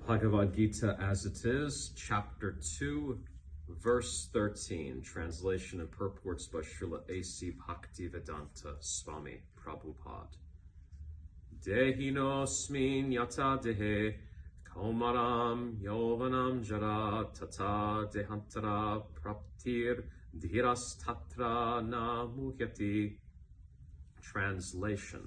Bhagavad Gita as it is, chapter 2, verse 13, translation and purports by Srila A.C. Bhaktivedanta Swami Prabhupada. Dehinosmin yata dehe, kaumaram yovanam jara tata dehantara praptir dhiras tatra na muhyati. Translation.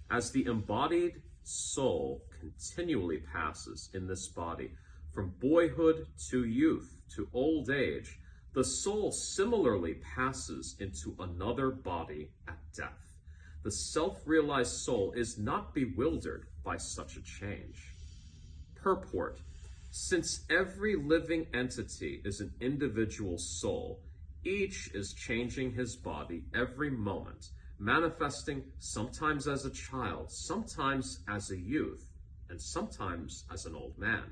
As the embodied soul continually passes in this body from boyhood to youth to old age, the soul similarly passes into another body at death. The self-realized soul is not bewildered by such a change. Purport: since every living entity is an individual soul, each is changing his body every moment, manifesting sometimes as a child, sometimes as a youth, and sometimes as an old man.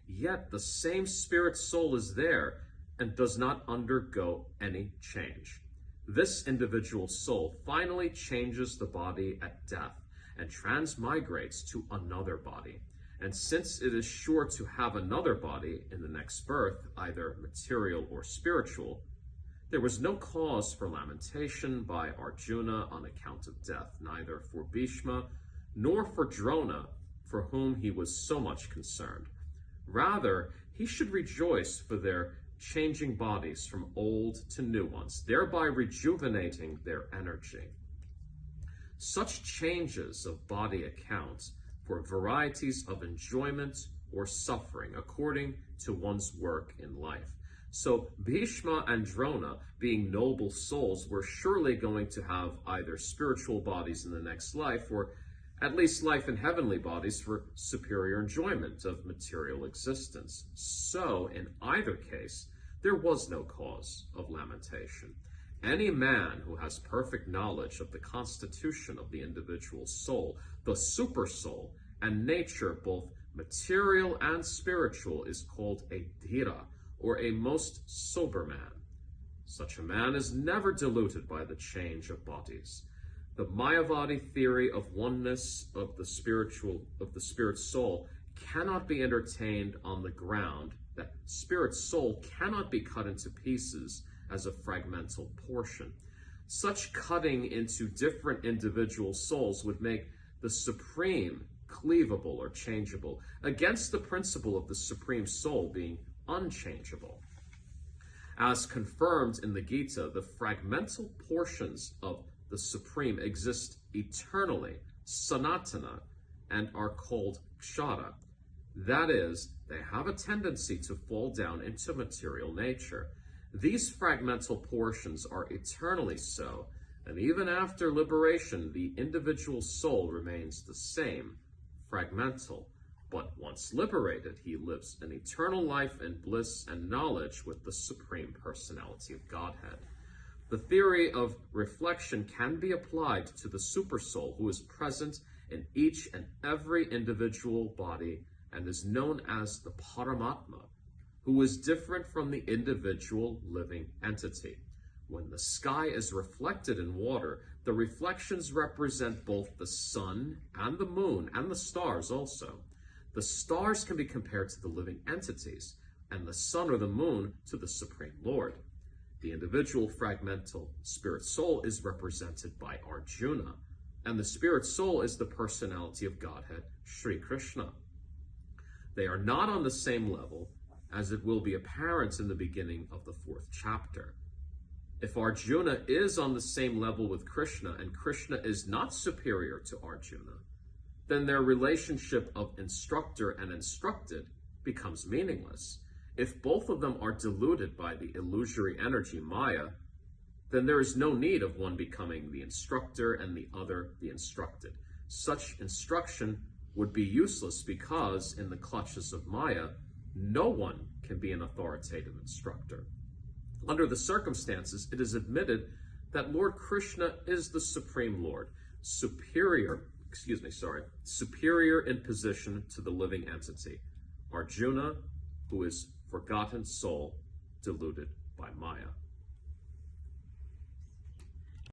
Yet the same spirit soul is there and does not undergo any change. This individual soul finally changes the body at death and transmigrates to another body. And since it is sure to have another body in the next birth, either material or spiritual, there was no cause for lamentation by Arjuna on account of death, neither for Bhishma nor for Drona, for whom he was so much concerned. Rather, he should rejoice for their changing bodies from old to new ones, thereby rejuvenating their energy. Such changes of body account for varieties of enjoyment or suffering according to one's work in life. So Bhishma and Drona, being noble souls, were surely going to have either spiritual bodies in the next life, or at least life in heavenly bodies for superior enjoyment of material existence. So, in either case, there was no cause of lamentation. Any man who has perfect knowledge of the constitution of the individual soul, the super soul, and nature, both material and spiritual, is called a dhira, or a most sober man. Such a man is never deluded by the change of bodies. The Mayavadi theory of oneness of the spirit soul cannot be entertained on the ground that spirit soul cannot be cut into pieces as a fragmental portion. Such cutting into different individual souls would make the supreme cleavable or changeable, against the principle of the supreme soul being unchangeable. As confirmed in the Gita, the fragmental portions of the Supreme exist eternally, sanatana, and are called kshara. That is, they have a tendency to fall down into material nature. These fragmental portions are eternally so, and even after liberation, the individual soul remains the same, fragmental. But once liberated, he lives an eternal life in bliss and knowledge with the Supreme Personality of Godhead. The theory of reflection can be applied to the Supersoul, who is present in each and every individual body and is known as the Paramatma, who is different from the individual living entity. When the sky is reflected in water, the reflections represent both the sun and the moon and the stars also. The stars can be compared to the living entities, and the sun or the moon to the Supreme Lord. The individual fragmental spirit soul is represented by Arjuna, and the spirit soul is the personality of Godhead, Sri Krishna. They are not on the same level, as it will be apparent in the beginning of the 4th chapter. If Arjuna is on the same level with Krishna, and Krishna is not superior to Arjuna, then their relationship of instructor and instructed becomes meaningless. If both of them are deluded by the illusory energy Maya, then there is no need of one becoming the instructor and the other the instructed. Such instruction would be useless because, in the clutches of Maya, no one can be an authoritative instructor. Under the circumstances, it is admitted that Lord Krishna is the Supreme Lord, superior in position to the living entity. Arjuna, who is forgotten soul, deluded by Maya.